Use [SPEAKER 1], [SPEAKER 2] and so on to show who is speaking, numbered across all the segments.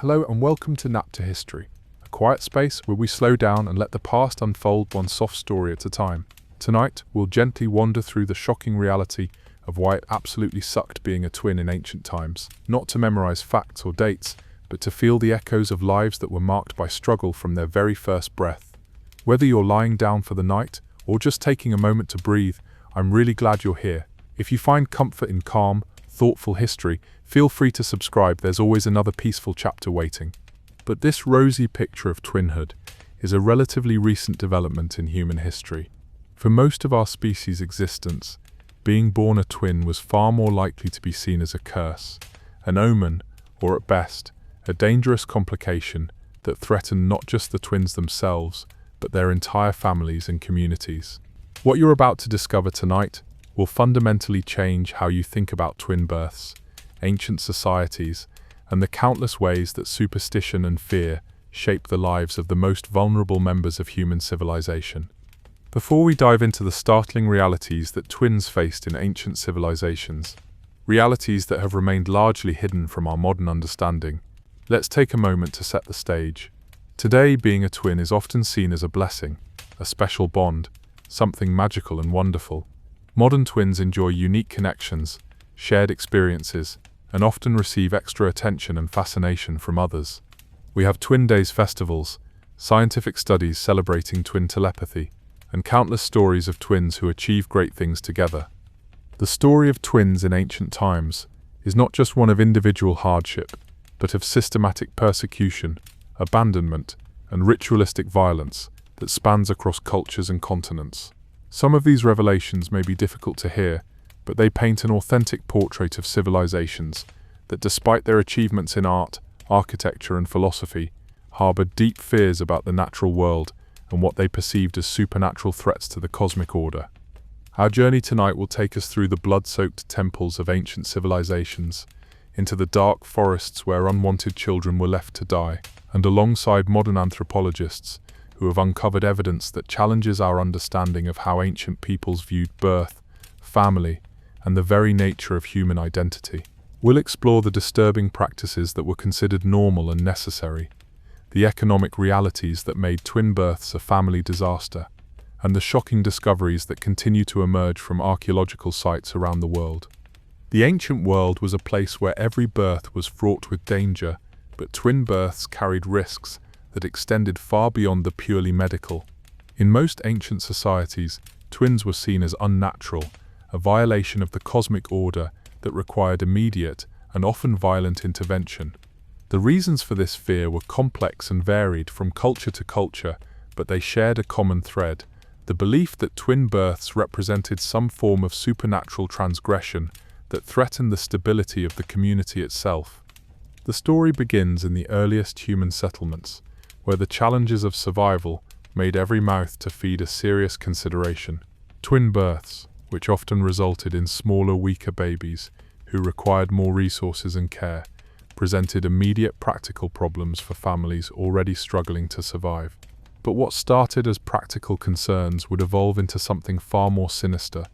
[SPEAKER 1] Hello and welcome to Nap to History, a quiet space where we slow down and let the past unfold one soft story at a time. Tonight, we'll gently wander through the shocking reality of why it absolutely sucked being a twin in ancient times, not to memorize facts or dates, but to feel the echoes of lives that were marked by struggle from their very first breath. Whether you're lying down for the night or just taking a moment to breathe, I'm really glad you're here. If you find comfort in calm, thoughtful history, feel free to subscribe. There's always another peaceful chapter waiting. But this rosy picture of twinhood is a relatively recent development in human history. For most of our species' existence, being born a twin was far more likely to be seen as a curse, an omen, or at best, a dangerous complication that threatened not just the twins themselves, but their entire families and communities. What you're about to discover tonight will fundamentally change how you think about twin births, ancient societies, and the countless ways that superstition and fear shape the lives of the most vulnerable members of human civilization. Before we dive into the startling realities that twins faced in ancient civilizations, realities that have remained largely hidden from our modern understanding, let's take a moment to set the stage. Today, being a twin is often seen as a blessing, a special bond, something magical and wonderful. Modern twins enjoy unique connections, shared experiences, and often receive extra attention and fascination from others. We have Twin Days festivals, scientific studies celebrating twin telepathy, and countless stories of twins who achieve great things together. The story of twins in ancient times is not just one of individual hardship, but of systematic persecution, abandonment, and ritualistic violence that spans across cultures and continents. Some of these revelations may be difficult to hear, but they paint an authentic portrait of civilizations that, despite their achievements in art, architecture, and philosophy, harbored deep fears about the natural world and what they perceived as supernatural threats to the cosmic order. Our journey tonight will take us through the blood-soaked temples of ancient civilizations, into the dark forests where unwanted children were left to die, and alongside modern anthropologists who have uncovered evidence that challenges our understanding of how ancient peoples viewed birth, family, and the very nature of human identity. We'll explore the disturbing practices that were considered normal and necessary, the economic realities that made twin births a family disaster, and the shocking discoveries that continue to emerge from archaeological sites around the world. The ancient world was a place where every birth was fraught with danger, but twin births carried risks that extended far beyond the purely medical. In most ancient societies, twins were seen as unnatural, a violation of the cosmic order that required immediate and often violent intervention. The reasons for this fear were complex and varied from culture to culture, but they shared a common thread: the belief that twin births represented some form of supernatural transgression that threatened the stability of the community itself. The story begins in the earliest human settlements, where the challenges of survival made every mouth to feed a serious consideration. Twin births, which often resulted in smaller, weaker babies who required more resources and care, presented immediate practical problems for families already struggling to survive. But what started as practical concerns would evolve into something far more sinister: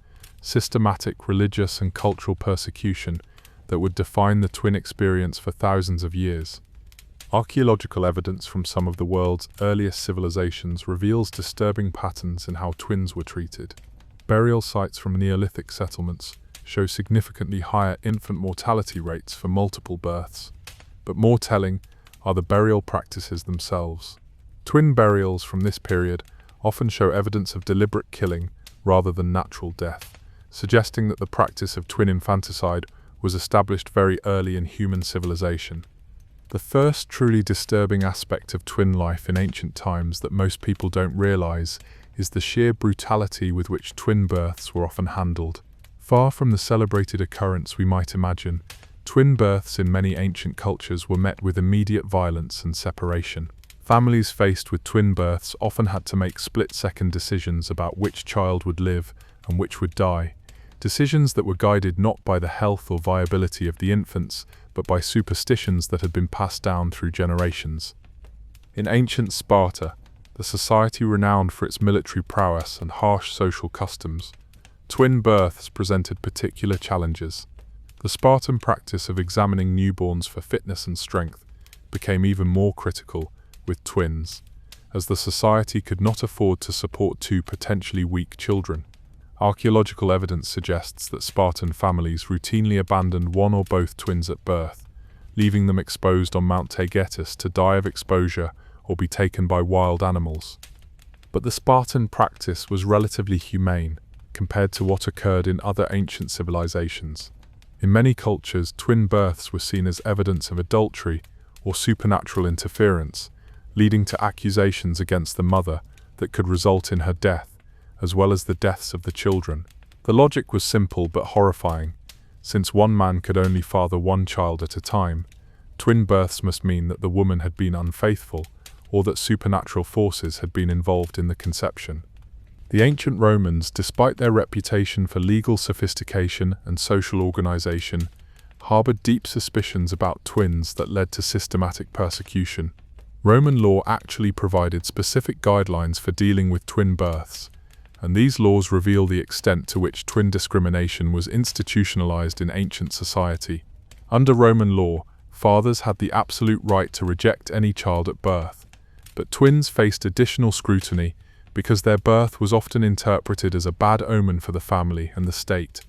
[SPEAKER 1] systematic religious and cultural persecution that would define the twin experience for thousands of years. Archaeological evidence from some of the world's earliest civilizations reveals disturbing patterns in how twins were treated. Burial sites from Neolithic settlements show significantly higher infant mortality rates for multiple births. But more telling are the burial practices themselves. Twin burials from this period often show evidence of deliberate killing rather than natural death, suggesting that the practice of twin infanticide was established very early in human civilization. The first truly disturbing aspect of twin life in ancient times that most people don't realize is the sheer brutality with which twin births were often handled. Far from the celebrated occurrence we might imagine, twin births in many ancient cultures were met with immediate violence and separation. Families faced with twin births often had to make split-second decisions about which child would live and which would die, decisions that were guided not by the health or viability of the infants, but by superstitions that had been passed down through generations. In ancient Sparta, the society renowned for its military prowess and harsh social customs, twin births presented particular challenges. The Spartan practice of examining newborns for fitness and strength became even more critical with twins, as the society could not afford to support two potentially weak children. Archaeological evidence suggests that Spartan families routinely abandoned one or both twins at birth, leaving them exposed on Mount Taygetus to die of exposure or be taken by wild animals. But the Spartan practice was relatively humane compared to what occurred in other ancient civilizations. In many cultures, twin births were seen as evidence of adultery or supernatural interference, leading to accusations against the mother that could result in her death, as well as the deaths of the children. The logic was simple but horrifying. Since one man could only father one child at a time, twin births must mean that the woman had been unfaithful or that supernatural forces had been involved in the conception. The ancient Romans, despite their reputation for legal sophistication and social organization, harbored deep suspicions about twins that led to systematic persecution. Roman law actually provided specific guidelines for dealing with twin births, and these laws reveal the extent to which twin discrimination was institutionalized in ancient society. Under Roman law, fathers had the absolute right to reject any child at birth, but twins faced additional scrutiny because their birth was often interpreted as a bad omen for the family and the state.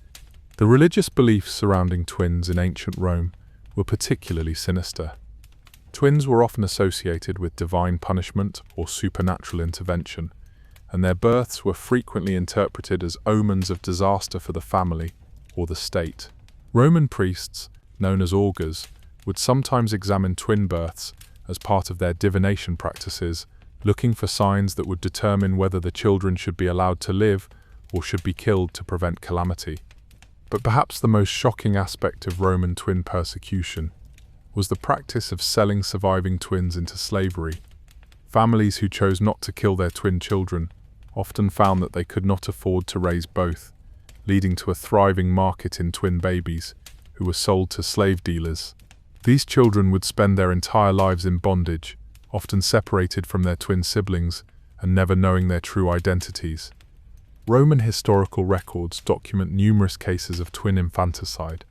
[SPEAKER 1] The religious beliefs surrounding twins in ancient Rome were particularly sinister. Twins were often associated with divine punishment or supernatural intervention, and their births were frequently interpreted as omens of disaster for the family or the state. Roman priests, known as augurs, would sometimes examine twin births as part of their divination practices, looking for signs that would determine whether the children should be allowed to live or should be killed to prevent calamity. But perhaps the most shocking aspect of Roman twin persecution was the practice of selling surviving twins into slavery. Families who chose not to kill their twin children often found that they could not afford to raise both, leading to a thriving market in twin babies who were sold to slave dealers. These children would spend their entire lives in bondage, often separated from their twin siblings and never knowing their true identities. Roman historical records document numerous cases of twin infanticide,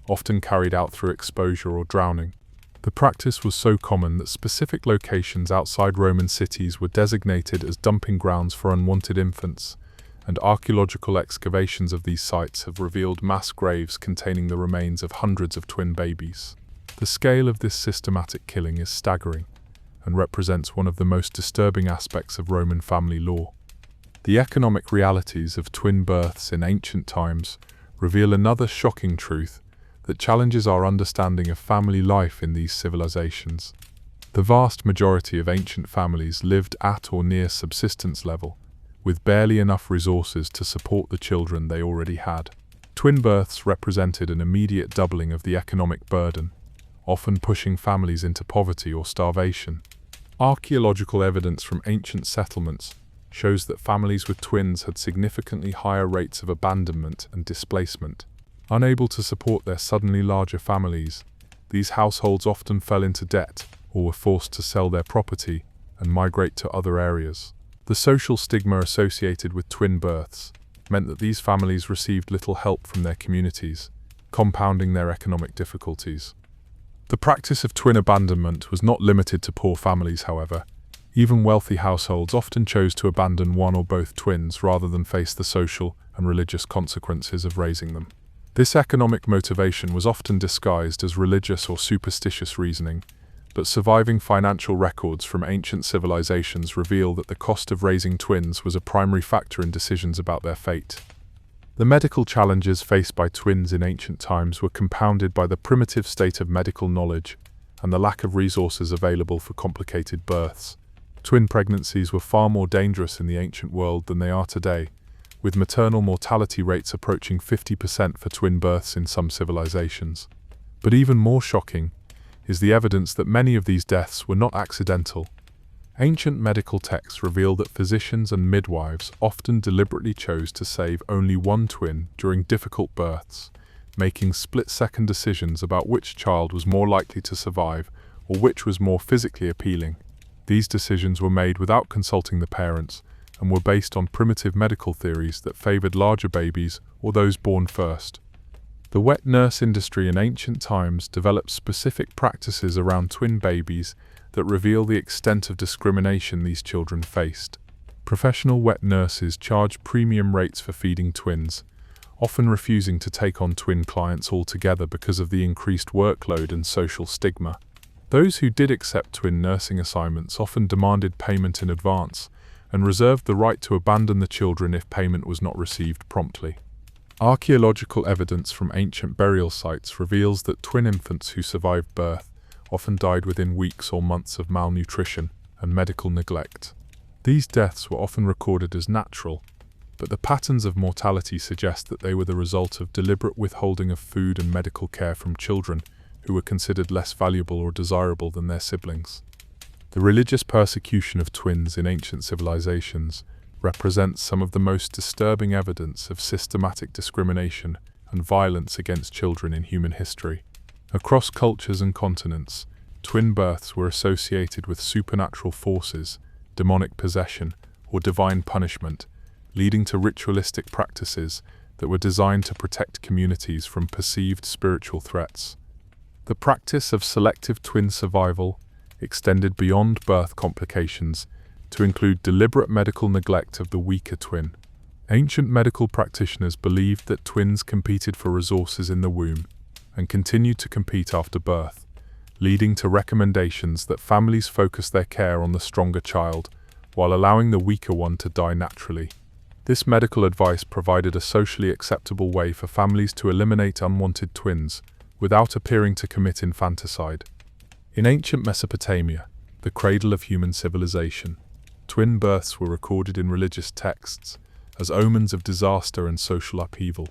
[SPEAKER 1] often carried out through exposure or drowning. The practice was so common that specific locations outside Roman cities were designated as dumping grounds for unwanted infants, and archaeological excavations of these sites have revealed mass graves containing the remains of hundreds of twin babies. The scale of this systematic killing is staggering, and represents one of the most disturbing aspects of Roman family law. The economic realities of twin births in ancient times reveal another shocking truth that challenges our understanding of family life in these civilizations. The vast majority of ancient families lived at or near subsistence level, with barely enough resources to support the children they already had. Twin births represented an immediate doubling of the economic burden, often pushing families into poverty or starvation. Archaeological evidence from ancient settlements shows that families with twins had significantly higher rates of abandonment and displacement. Unable to support their suddenly larger families, these households often fell into debt or were forced to sell their property and migrate to other areas. The social stigma associated with twin births meant that these families received little help from their communities, compounding their economic difficulties. The practice of twin abandonment was not limited to poor families, however. Even wealthy households often chose to abandon one or both twins rather than face the social and religious consequences of raising them. This economic motivation was often disguised as religious or superstitious reasoning, but surviving financial records from ancient civilizations reveal that the cost of raising twins was a primary factor in decisions about their fate. The medical challenges faced by twins in ancient times were compounded by the primitive state of medical knowledge and the lack of resources available for complicated births. Twin pregnancies were far more dangerous in the ancient world than they are today, with maternal mortality rates approaching 50% for twin births in some civilizations. But even more shocking is the evidence that many of these deaths were not accidental. Ancient medical texts reveal that physicians and midwives often deliberately chose to save only one twin during difficult births, making split-second decisions about which child was more likely to survive or which was more physically appealing. These decisions were made without consulting the parents and were based on primitive medical theories that favored larger babies or those born first. The wet nurse industry in ancient times developed specific practices around twin babies that reveal the extent of discrimination these children faced. Professional wet nurses charged premium rates for feeding twins, often refusing to take on twin clients altogether because of the increased workload and social stigma. Those who did accept twin nursing assignments often demanded payment in advance and reserved the right to abandon the children if payment was not received promptly. Archaeological evidence from ancient burial sites reveals that twin infants who survived birth often died within weeks or months of malnutrition and medical neglect. These deaths were often recorded as natural, but the patterns of mortality suggest that they were the result of deliberate withholding of food and medical care from children who were considered less valuable or desirable than their siblings. The religious persecution of twins in ancient civilizations represents some of the most disturbing evidence of systematic discrimination and violence against children in human history. Across cultures and continents, twin births were associated with supernatural forces, demonic possession, or divine punishment, leading to ritualistic practices that were designed to protect communities from perceived spiritual threats. The practice of selective twin survival extended beyond birth complications to include deliberate medical neglect of the weaker twin. Ancient medical practitioners believed that twins competed for resources in the womb and continued to compete after birth, leading to recommendations that families focus their care on the stronger child while allowing the weaker one to die naturally. This medical advice provided a socially acceptable way for families to eliminate unwanted twins without appearing to commit infanticide. In ancient Mesopotamia, the cradle of human civilization, twin births were recorded in religious texts as omens of disaster and social upheaval.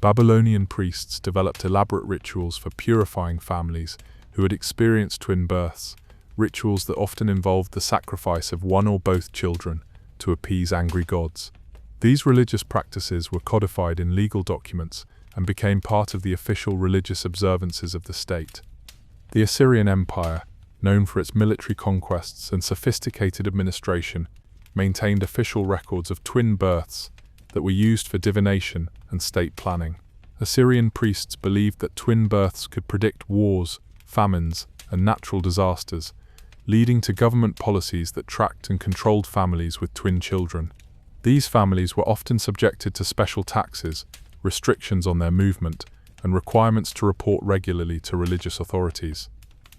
[SPEAKER 1] Babylonian priests developed elaborate rituals for purifying families who had experienced twin births, rituals that often involved the sacrifice of one or both children to appease angry gods. These religious practices were codified in legal documents and became part of the official religious observances of the state. The Assyrian Empire, known for its military conquests and sophisticated administration, maintained official records of twin births that were used for divination and state planning. Assyrian priests believed that twin births could predict wars, famines, and natural disasters, leading to government policies that tracked and controlled families with twin children. These families were often subjected to special taxes, restrictions on their movement, and requirements to report regularly to religious authorities.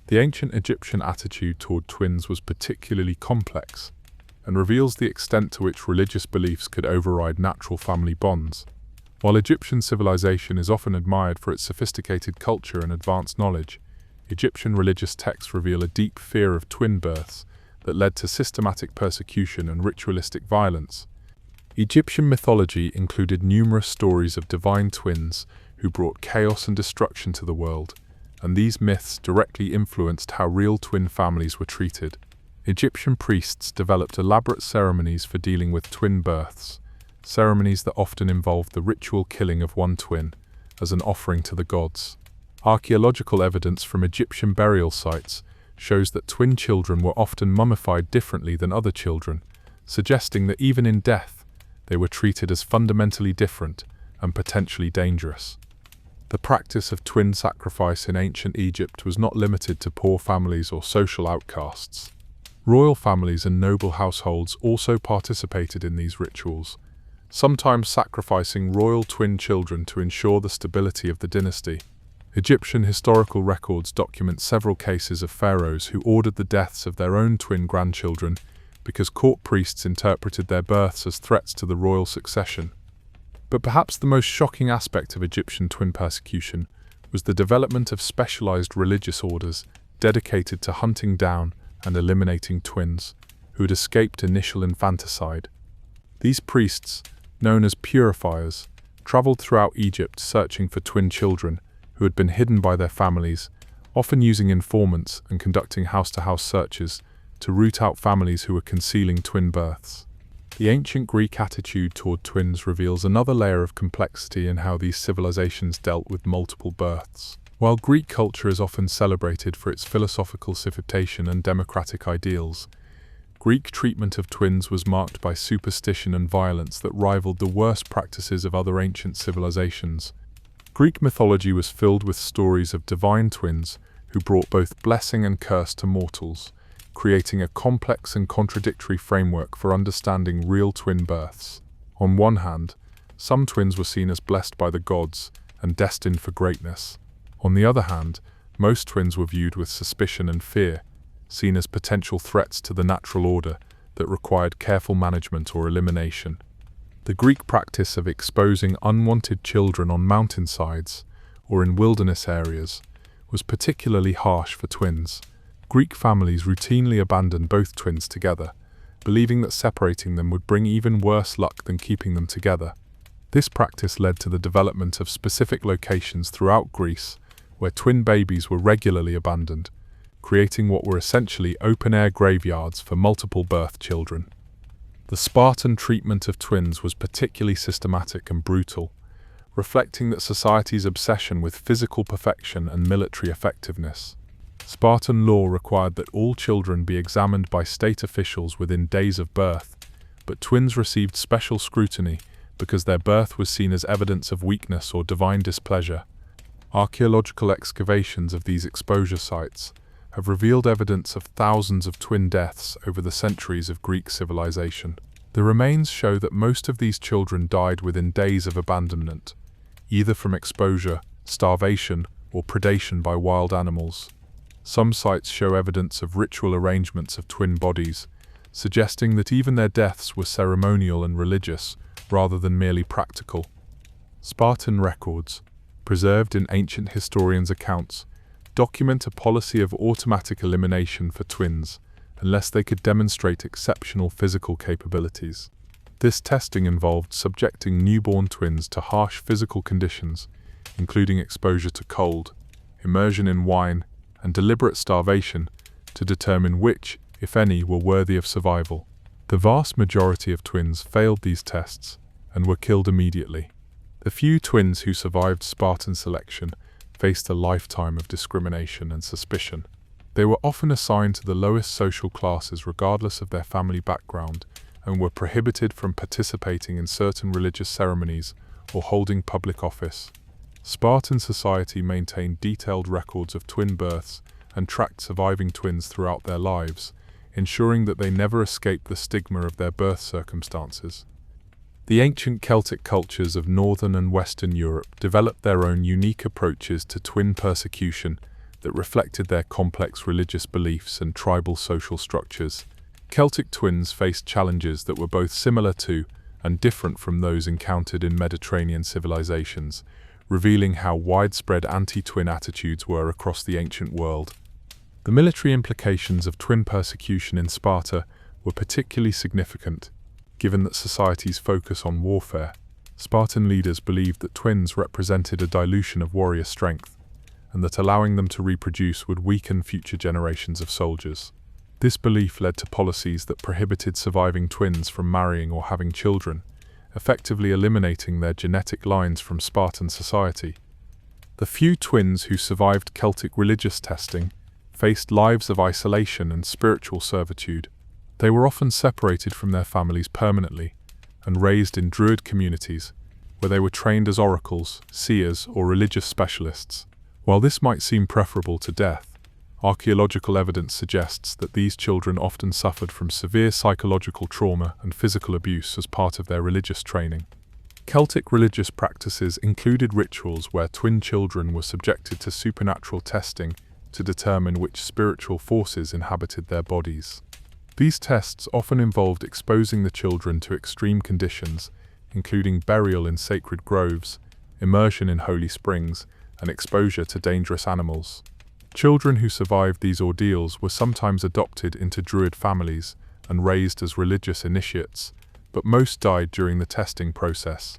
[SPEAKER 1] The ancient Egyptian attitude toward twins was particularly complex and reveals the extent to which religious beliefs could override natural family bonds. While Egyptian civilization is often admired for its sophisticated culture and advanced knowledge, Egyptian religious texts reveal a deep fear of twin births that led to systematic persecution and ritualistic violence. Egyptian mythology included numerous stories of divine twins who brought chaos and destruction to the world, and these myths directly influenced how real twin families were treated. Egyptian priests developed elaborate ceremonies for dealing with twin births, ceremonies that often involved the ritual killing of one twin as an offering to the gods. Archaeological evidence from Egyptian burial sites shows that twin children were often mummified differently than other children, suggesting that even in death, they were treated as fundamentally different and potentially dangerous. The practice of twin sacrifice in ancient Egypt was not limited to poor families or social outcasts. Royal families and noble households also participated in these rituals, sometimes sacrificing royal twin children to ensure the stability of the dynasty. Egyptian historical records document several cases of pharaohs who ordered the deaths of their own twin grandchildren because court priests interpreted their births as threats to the royal succession. But perhaps the most shocking aspect of Egyptian twin persecution was the development of specialized religious orders dedicated to hunting down and eliminating twins who had escaped initial infanticide. These priests, known as purifiers, traveled throughout Egypt searching for twin children who had been hidden by their families, often using informants and conducting house-to-house searches to root out families who were concealing twin births. The ancient Greek attitude toward twins reveals another layer of complexity in how these civilizations dealt with multiple births. While Greek culture is often celebrated for its philosophical civilization and democratic ideals, Greek treatment of twins was marked by superstition and violence that rivaled the worst practices of other ancient civilizations. Greek mythology was filled with stories of divine twins who brought both blessing and curse to mortals, creating a complex and contradictory framework for understanding real twin births. On one hand, some twins were seen as blessed by the gods and destined for greatness. On the other hand, most twins were viewed with suspicion and fear, seen as potential threats to the natural order that required careful management or elimination. The Greek practice of exposing unwanted children on mountainsides or in wilderness areas was particularly harsh for twins. Greek families routinely abandoned both twins together, believing that separating them would bring even worse luck than keeping them together. This practice led to the development of specific locations throughout Greece where twin babies were regularly abandoned, creating what were essentially open-air graveyards for multiple birth children. The Spartan treatment of twins was particularly systematic and brutal, reflecting that society's obsession with physical perfection and military effectiveness. Spartan law required that all children be examined by state officials within days of birth, but twins received special scrutiny because their birth was seen as evidence of weakness or divine displeasure. Archaeological excavations of these exposure sites have revealed evidence of thousands of twin deaths over the centuries of Greek civilization. The remains show that most of these children died within days of abandonment, either from exposure, starvation, or predation by wild animals. Some sites show evidence of ritual arrangements of twin bodies, suggesting that even their deaths were ceremonial and religious, rather than merely practical. Spartan records, preserved in ancient historians' accounts, document a policy of automatic elimination for twins, unless they could demonstrate exceptional physical capabilities. This testing involved subjecting newborn twins to harsh physical conditions, including exposure to cold, immersion in wine, and deliberate starvation, to determine which, if any, were worthy of survival. The vast majority of twins failed these tests and were killed immediately. The few twins who survived Spartan selection faced a lifetime of discrimination and suspicion. They were often assigned to the lowest social classes regardless of their family background and were prohibited from participating in certain religious ceremonies or holding public office. Spartan society maintained detailed records of twin births and tracked surviving twins throughout their lives, ensuring that they never escaped the stigma of their birth circumstances. The ancient Celtic cultures of Northern and Western Europe developed their own unique approaches to twin persecution that reflected their complex religious beliefs and tribal social structures. Celtic twins faced challenges that were both similar to and different from those encountered in Mediterranean civilizations, revealing how widespread anti-twin attitudes were across the ancient world. The military implications of twin persecution in Sparta were particularly significant. Given that society's focus on warfare, Spartan leaders believed that twins represented a dilution of warrior strength, and that allowing them to reproduce would weaken future generations of soldiers. This belief led to policies that prohibited surviving twins from marrying or having children, effectively eliminating their genetic lines from Spartan society. The few twins who survived Celtic religious testing faced lives of isolation and spiritual servitude. They were often separated from their families permanently and raised in Druid communities, where they were trained as oracles, seers, or religious specialists. While this might seem preferable to death, archaeological evidence suggests that these children often suffered from severe psychological trauma and physical abuse as part of their religious training. Celtic religious practices included rituals where twin children were subjected to supernatural testing to determine which spiritual forces inhabited their bodies. These tests often involved exposing the children to extreme conditions, including burial in sacred groves, immersion in holy springs, and exposure to dangerous animals. Children who survived these ordeals were sometimes adopted into Druid families and raised as religious initiates, but most died during the testing process.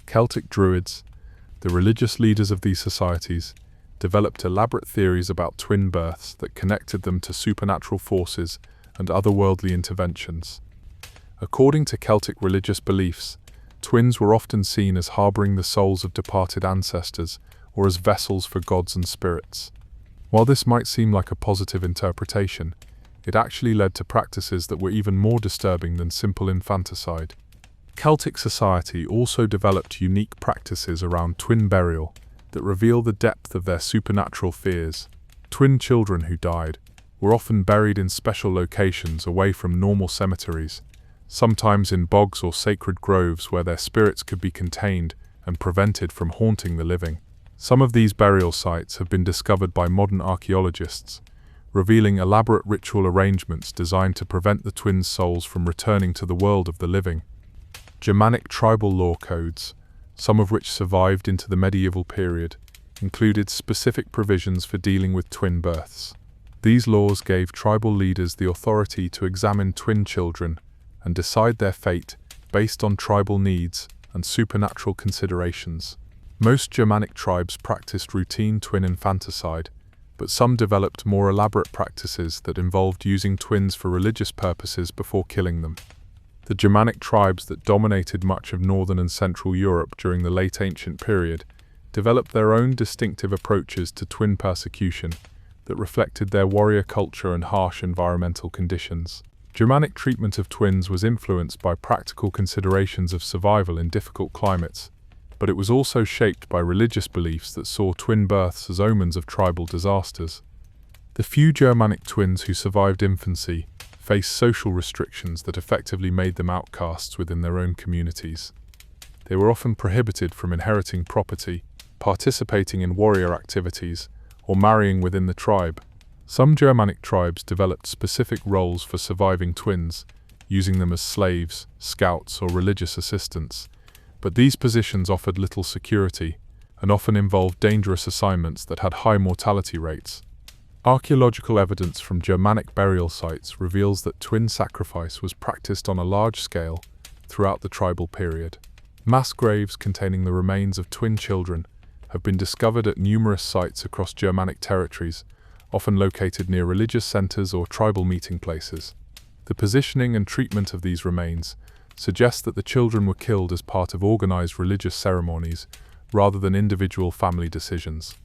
[SPEAKER 1] Celtic Druids, the religious leaders of these societies, developed elaborate theories about twin births that connected them to supernatural forces and otherworldly interventions. According to Celtic religious beliefs, twins were often seen as harboring the souls of departed ancestors or as vessels for gods and spirits. While this might seem like a positive interpretation, it actually led to practices that were even more disturbing than simple infanticide. Celtic society also developed unique practices around twin burial, that reveal the depth of their supernatural fears. Twin children who died were often buried in special locations away from normal cemeteries, sometimes in bogs or sacred groves where their spirits could be contained and prevented from haunting the living. Some of these burial sites have been discovered by modern archaeologists, revealing elaborate ritual arrangements designed to prevent the twins' souls from returning to the world of the living. Germanic tribal law codes, some of which survived into the medieval period, included specific provisions for dealing with twin births. These laws gave tribal leaders the authority to examine twin children and decide their fate based on tribal needs and supernatural considerations. Most Germanic tribes practiced routine twin infanticide, but some developed more elaborate practices that involved using twins for religious purposes before killing them. The Germanic tribes that dominated much of northern and central Europe during the late ancient period developed their own distinctive approaches to twin persecution that reflected their warrior culture and harsh environmental conditions. Germanic treatment of twins was influenced by practical considerations of survival in difficult climates, but it was also shaped by religious beliefs that saw twin births as omens of tribal disasters. The few Germanic twins who survived infancy faced social restrictions that effectively made them outcasts within their own communities. They were often prohibited from inheriting property, participating in warrior activities, or marrying within the tribe. Some Germanic tribes developed specific roles for surviving twins, using them as slaves, scouts, or religious assistants, but these positions offered little security and often involved dangerous assignments that had high mortality rates. Archaeological evidence from Germanic burial sites reveals that twin sacrifice was practiced on a large scale throughout the tribal period. Mass graves containing the remains of twin children have been discovered at numerous sites across Germanic territories, often located near religious centers or tribal meeting places. The positioning and treatment of these remains suggests that the children were killed as part of organized religious ceremonies rather than individual family decisions.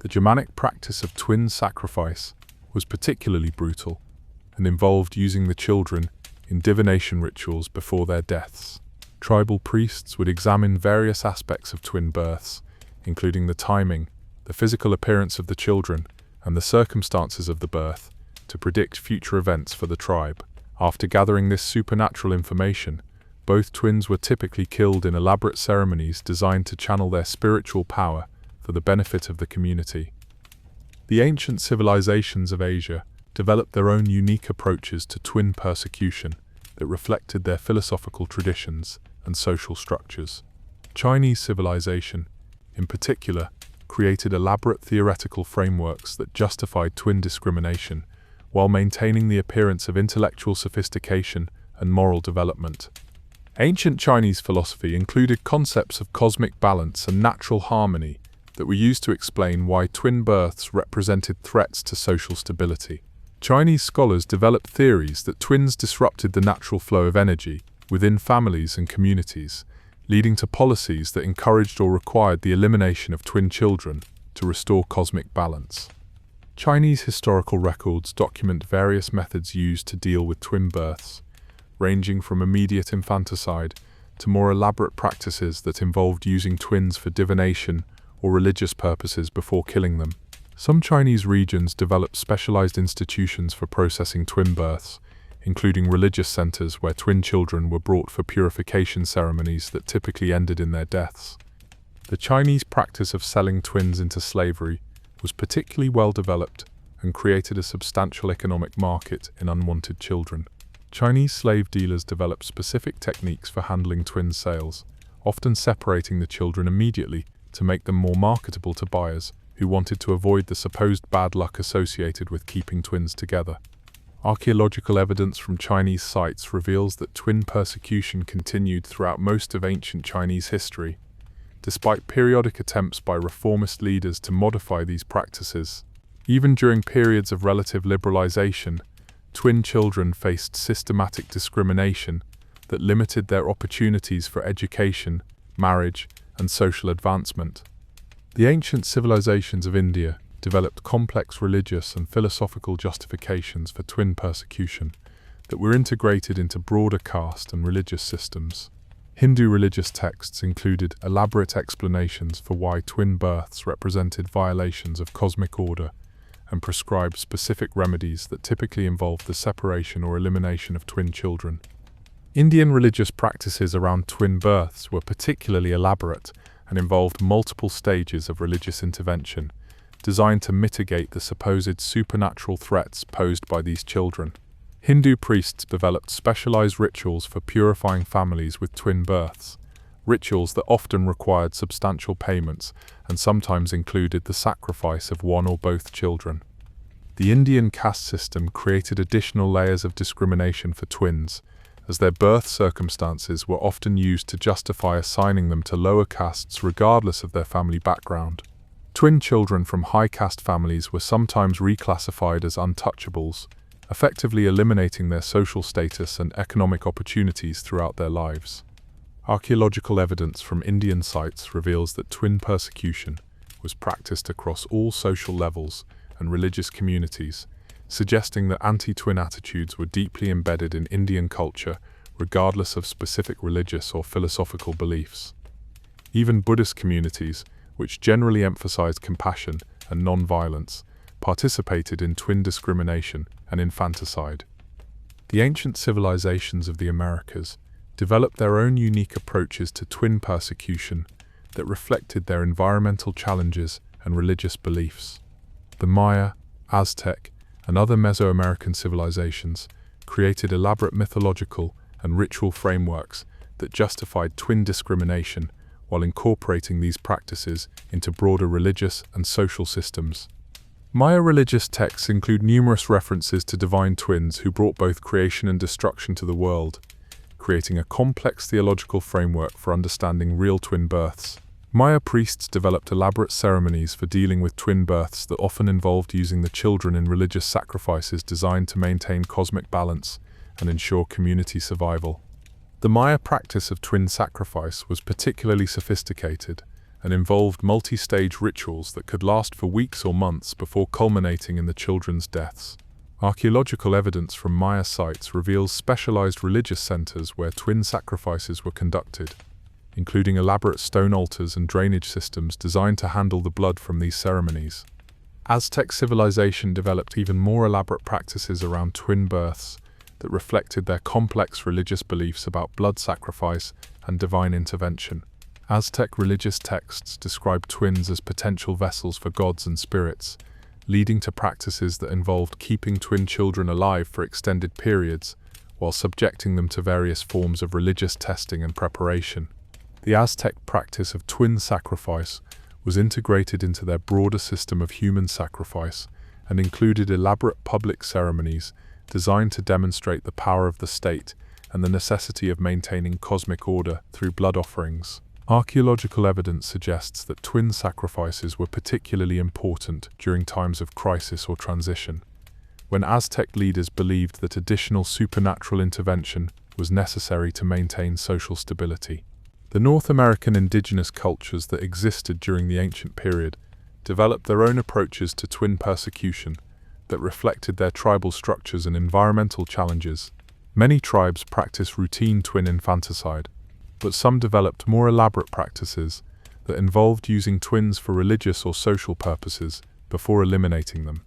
[SPEAKER 1] The Germanic practice of twin sacrifice was particularly brutal and involved using the children in divination rituals before their deaths. Tribal priests would examine various aspects of twin births, including the timing, the physical appearance of the children, and the circumstances of the birth, to predict future events for the tribe. After gathering this supernatural information, both twins were typically killed in elaborate ceremonies designed to channel their spiritual power for the benefit of the community. The ancient civilizations of Asia developed their own unique approaches to twin persecution that reflected their philosophical traditions and social structures. Chinese civilization, in particular, created elaborate theoretical frameworks that justified twin discrimination while maintaining the appearance of intellectual sophistication and moral development. Ancient Chinese philosophy included concepts of cosmic balance and natural harmony that were used to explain why twin births represented threats to social stability. Chinese scholars developed theories that twins disrupted the natural flow of energy within families and communities, leading to policies that encouraged or required the elimination of twin children to restore cosmic balance. Chinese historical records document various methods used to deal with twin births, ranging from immediate infanticide to more elaborate practices that involved using twins for divination or religious purposes before killing them. Some Chinese regions developed specialized institutions for processing twin births, including religious centers where twin children were brought for purification ceremonies that typically ended in their deaths. The Chinese practice of selling twins into slavery was particularly well developed and created a substantial economic market in unwanted children. Chinese slave dealers developed specific techniques for handling twin sales, often separating the children immediately to make them more marketable to buyers who wanted to avoid the supposed bad luck associated with keeping twins together. Archaeological evidence from Chinese sites reveals that twin persecution continued throughout most of ancient Chinese history, despite periodic attempts by reformist leaders to modify these practices. Even during periods of relative liberalization, twin children faced systematic discrimination that limited their opportunities for education, marriage, and social advancement. The ancient civilizations of India developed complex religious and philosophical justifications for twin persecution that were integrated into broader caste and religious systems. Hindu religious texts included elaborate explanations for why twin births represented violations of cosmic order and prescribed specific remedies that typically involved the separation or elimination of twin children. Indian religious practices around twin births were particularly elaborate and involved multiple stages of religious intervention, designed to mitigate the supposed supernatural threats posed by these children. Hindu priests developed specialized rituals for purifying families with twin births, rituals that often required substantial payments and sometimes included the sacrifice of one or both children. The Indian caste system created additional layers of discrimination for twins, as their birth circumstances were often used to justify assigning them to lower castes regardless of their family background. Twin children from high caste families were sometimes reclassified as untouchables, effectively eliminating their social status and economic opportunities throughout their lives. Archaeological evidence from Indian sites reveals that twin persecution was practiced across all social levels and religious communities, suggesting that anti-twin attitudes were deeply embedded in Indian culture, regardless of specific religious or philosophical beliefs. Even Buddhist communities, which generally emphasized compassion and non-violence, participated in twin discrimination and infanticide. The ancient civilizations of the Americas developed their own unique approaches to twin persecution that reflected their environmental challenges and religious beliefs. The Maya, Aztec, and other Mesoamerican civilizations created elaborate mythological and ritual frameworks that justified twin discrimination while incorporating these practices into broader religious and social systems. Maya religious texts include numerous references to divine twins who brought both creation and destruction to the world, creating a complex theological framework for understanding real twin births. Maya priests developed elaborate ceremonies for dealing with twin births that often involved using the children in religious sacrifices designed to maintain cosmic balance and ensure community survival. The Maya practice of twin sacrifice was particularly sophisticated and involved multi-stage rituals that could last for weeks or months before culminating in the children's deaths. Archaeological evidence from Maya sites reveals specialized religious centers where twin sacrifices were conducted, including elaborate stone altars and drainage systems designed to handle the blood from these ceremonies. Aztec civilization developed even more elaborate practices around twin births that reflected their complex religious beliefs about blood sacrifice and divine intervention. Aztec religious texts describe twins as potential vessels for gods and spirits, leading to practices that involved keeping twin children alive for extended periods while subjecting them to various forms of religious testing and preparation. The Aztec practice of twin sacrifice was integrated into their broader system of human sacrifice and included elaborate public ceremonies designed to demonstrate the power of the state and the necessity of maintaining cosmic order through blood offerings. Archaeological evidence suggests that twin sacrifices were particularly important during times of crisis or transition, when Aztec leaders believed that additional supernatural intervention was necessary to maintain social stability. The North American indigenous cultures that existed during the ancient period developed their own approaches to twin persecution that reflected their tribal structures and environmental challenges. Many tribes practiced routine twin infanticide, but some developed more elaborate practices that involved using twins for religious or social purposes before eliminating them.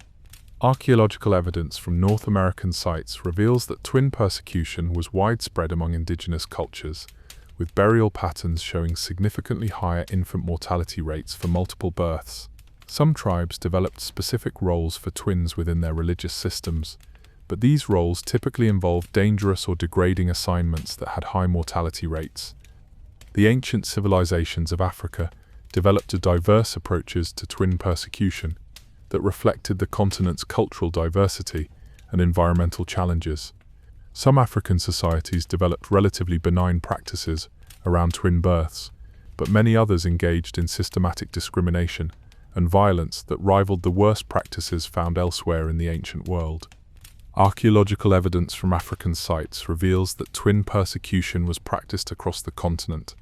[SPEAKER 1] Archaeological evidence from North American sites reveals that twin persecution was widespread among indigenous cultures, with burial patterns showing significantly higher infant mortality rates for multiple births. Some tribes developed specific roles for twins within their religious systems, but these roles typically involved dangerous or degrading assignments that had high mortality rates. The ancient civilizations of Africa developed diverse approaches to twin persecution that reflected the continent's cultural diversity and environmental challenges. Some African societies developed relatively benign practices around twin births, but many others engaged in systematic discrimination and violence that rivaled the worst practices found elsewhere in the ancient world. Archaeological evidence from African sites reveals that twin persecution was practiced across the continent,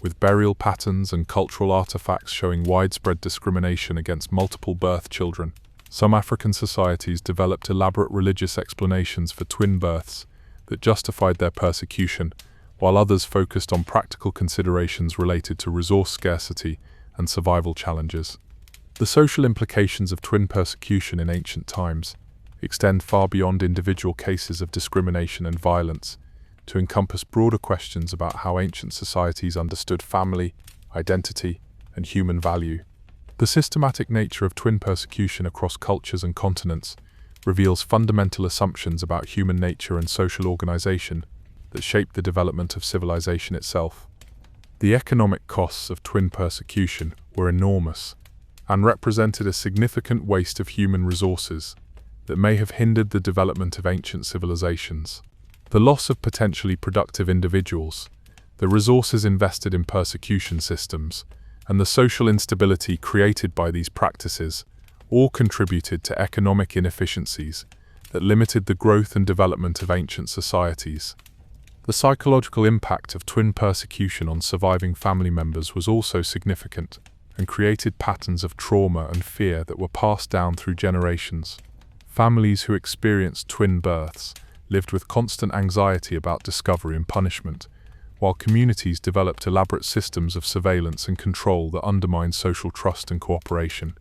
[SPEAKER 1] with burial patterns and cultural artifacts showing widespread discrimination against multiple birth children. Some African societies developed elaborate religious explanations for twin births that justified their persecution, while others focused on practical considerations related to resource scarcity and survival challenges. The social implications of twin persecution in ancient times extend far beyond individual cases of discrimination and violence to encompass broader questions about how ancient societies understood family, identity, and human value. The systematic nature of twin persecution across cultures and continents reveals fundamental assumptions about human nature and social organization that shape the development of civilization itself. The economic costs of twin persecution were enormous and represented a significant waste of human resources that may have hindered the development of ancient civilizations. The loss of potentially productive individuals, the resources invested in persecution systems, and the social instability created by these practices all contributed to economic inefficiencies that limited the growth and development of ancient societies. The psychological impact of twin persecution on surviving family members was also significant and created patterns of trauma and fear that were passed down through generations. Families who experienced twin births lived with constant anxiety about discovery and punishment, while communities developed elaborate systems of surveillance and control that undermined social trust and cooperation.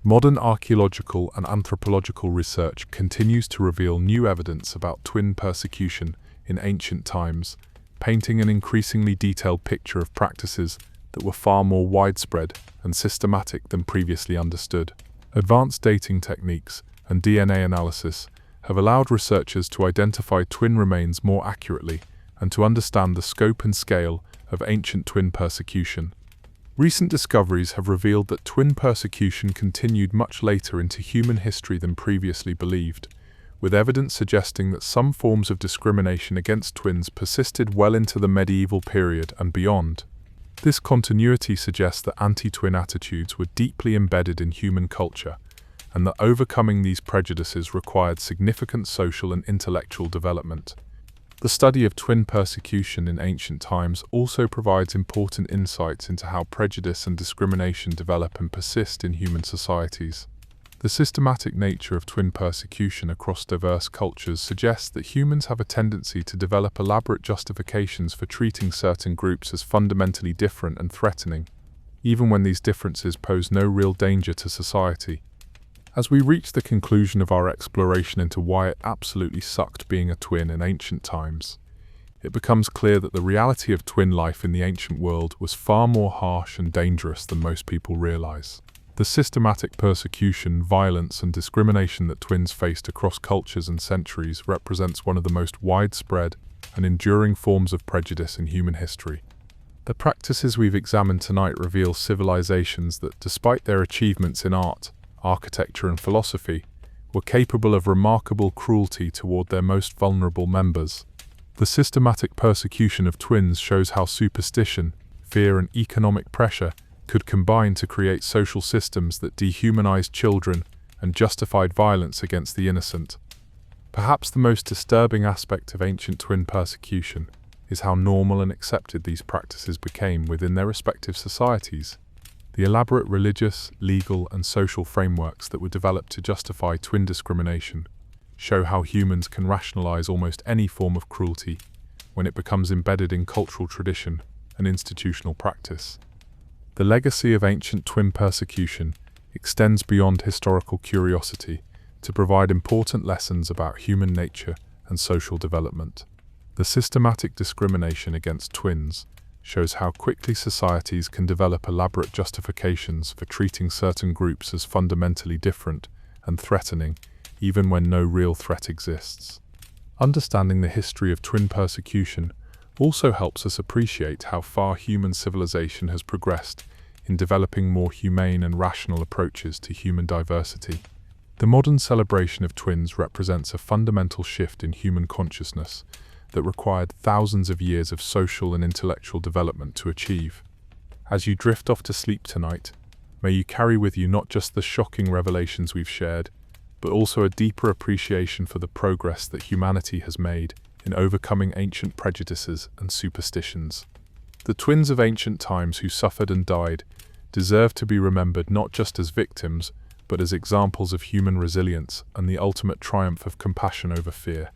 [SPEAKER 1] Modern archaeological and anthropological research continues to reveal new evidence about twin persecution in ancient times, painting an increasingly detailed picture of practices that were far more widespread and systematic than previously understood. Advanced dating techniques and DNA analysis have allowed researchers to identify twin remains more accurately and to understand the scope and scale of ancient twin persecution. Recent discoveries have revealed that twin persecution continued much later into human history than previously believed, with evidence suggesting that some forms of discrimination against twins persisted well into the medieval period and beyond. This continuity suggests that anti-twin attitudes were deeply embedded in human culture, and that overcoming these prejudices required significant social and intellectual development. The study of twin persecution in ancient times also provides important insights into how prejudice and discrimination develop and persist in human societies. The systematic nature of twin persecution across diverse cultures suggests that humans have a tendency to develop elaborate justifications for treating certain groups as fundamentally different and threatening, even when these differences pose no real danger to society. As we reach the conclusion of our exploration into why it absolutely sucked being a twin in ancient times, it becomes clear that the reality of twin life in the ancient world was far more harsh and dangerous than most people realize. The systematic persecution, violence, and discrimination that twins faced across cultures and centuries represents one of the most widespread and enduring forms of prejudice in human history. The practices we've examined tonight reveal civilizations that, despite their achievements in art, architecture, and philosophy, were capable of remarkable cruelty toward their most vulnerable members. The systematic persecution of twins shows how superstition, fear, and economic pressure could combine to create social systems that dehumanized children and justified violence against the innocent. Perhaps the most disturbing aspect of ancient twin persecution is how normal and accepted these practices became within their respective societies. The elaborate religious, legal, and social frameworks that were developed to justify twin discrimination show how humans can rationalize almost any form of cruelty when it becomes embedded in cultural tradition and institutional practice. The legacy of ancient twin persecution extends beyond historical curiosity to provide important lessons about human nature and social development. The systematic discrimination against twins shows how quickly societies can develop elaborate justifications for treating certain groups as fundamentally different and threatening, even when no real threat exists. Understanding the history of twin persecution also helps us appreciate how far human civilization has progressed in developing more humane and rational approaches to human diversity. The modern celebration of twins represents a fundamental shift in human consciousness that required thousands of years of social and intellectual development to achieve. As you drift off to sleep tonight, may you carry with you not just the shocking revelations we've shared, but also a deeper appreciation for the progress that humanity has made in overcoming ancient prejudices and superstitions. The twins of ancient times who suffered and died deserve to be remembered not just as victims, but as examples of human resilience and the ultimate triumph of compassion over fear.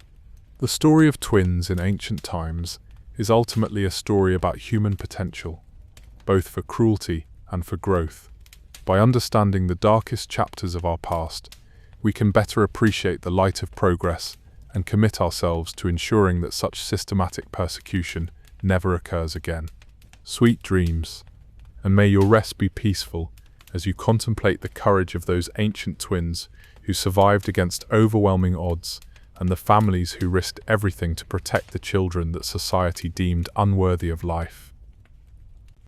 [SPEAKER 1] The story of twins in ancient times is ultimately a story about human potential, both for cruelty and for growth. By understanding the darkest chapters of our past, we can better appreciate the light of progress and commit ourselves to ensuring that such systematic persecution never occurs again. Sweet dreams, and may your rest be peaceful as you contemplate the courage of those ancient twins who survived against overwhelming odds and the families who risked everything to protect the children that society deemed unworthy of life.